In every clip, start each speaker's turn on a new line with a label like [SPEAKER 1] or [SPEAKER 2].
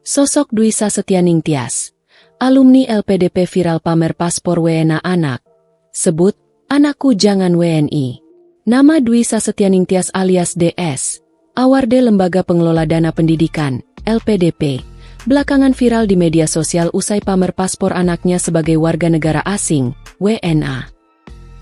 [SPEAKER 1] Sosok Dwi Sasetyaning Tias, alumni LPDP viral pamer paspor WNA anak. Sebut, anakku jangan WNI. Nama Dwi Sasetyaning Tias alias DS, Awarde Lembaga Pengelola Dana Pendidikan, LPDP, belakangan viral di media sosial usai pamer paspor anaknya sebagai warga negara asing, WNA.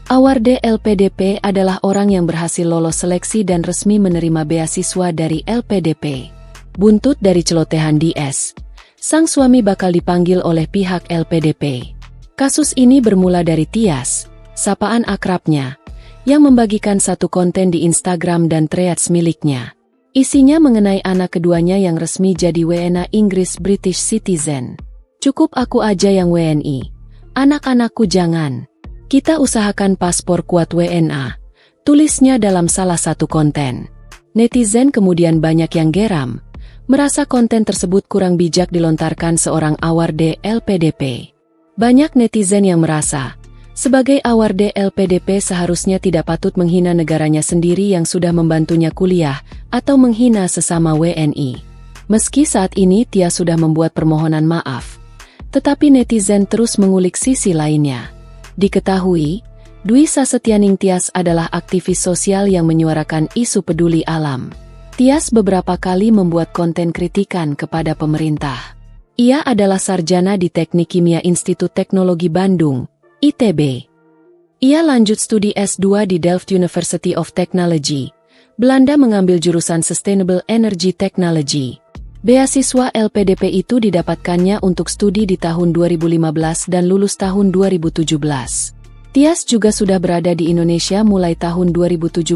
[SPEAKER 1] Awarde LPDP adalah orang yang berhasil lolos seleksi dan resmi menerima beasiswa dari LPDP. Buntut dari celotehan DS, sang suami bakal dipanggil oleh pihak LPDP. Kasus ini bermula dari Tias, sapaan akrabnya, yang membagikan satu konten di Instagram dan Threads miliknya. Isinya mengenai anak keduanya yang resmi jadi WNA Inggris British Citizen. Cukup aku aja yang WNI, anak-anakku jangan. Kita usahakan paspor kuat WNA, tulisnya dalam salah satu konten. Netizen kemudian banyak yang geram, merasa konten tersebut kurang bijak dilontarkan seorang Awarde LPDP. Banyak netizen yang merasa, sebagai Awarde LPDP seharusnya tidak patut menghina negaranya sendiri yang sudah membantunya kuliah, atau menghina sesama WNI. Meski saat ini Tias sudah membuat permohonan maaf, tetapi netizen terus mengulik sisi lainnya. Diketahui, Dwi Sasetyaning Tias adalah aktivis sosial yang menyuarakan isu peduli alam. Tias beberapa kali membuat konten kritikan kepada pemerintah. Ia adalah sarjana di Teknik Kimia Institut Teknologi Bandung, ITB. Ia lanjut studi S2 di Delft University of Technology, Belanda mengambil jurusan Sustainable Energy Technology. Beasiswa LPDP itu didapatkannya untuk studi di tahun 2015 dan lulus tahun 2017. Tias juga sudah berada di Indonesia mulai tahun 2017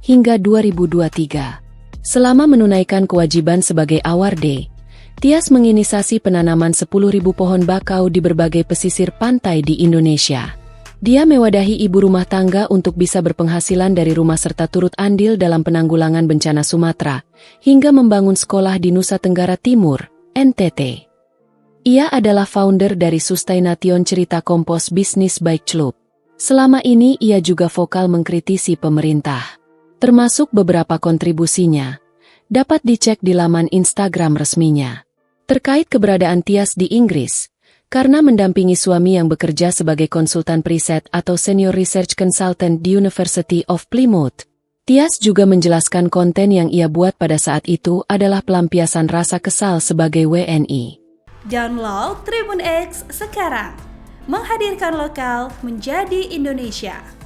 [SPEAKER 1] hingga 2023. Selama menunaikan kewajiban sebagai Awarde, Tias menginisiasi penanaman 10.000 pohon bakau di berbagai pesisir pantai di Indonesia. Dia mewadahi ibu rumah tangga untuk bisa berpenghasilan dari rumah serta turut andil dalam penanggulangan bencana Sumatera, hingga membangun sekolah di Nusa Tenggara Timur, NTT. Ia adalah founder dari Sustaination Cerita Kompos Bisnis Bike Club. Selama ini ia juga vokal mengkritisi pemerintah. Termasuk beberapa kontribusinya, dapat dicek di laman Instagram resminya. Terkait keberadaan Tias di Inggris, karena mendampingi suami yang bekerja sebagai konsultan periset atau Senior Research Consultant di University of Plymouth, Tias juga menjelaskan konten yang ia buat pada saat itu adalah pelampiasan rasa kesal sebagai WNI.
[SPEAKER 2] Download Tribun X sekarang, menghadirkan lokal menjadi Indonesia.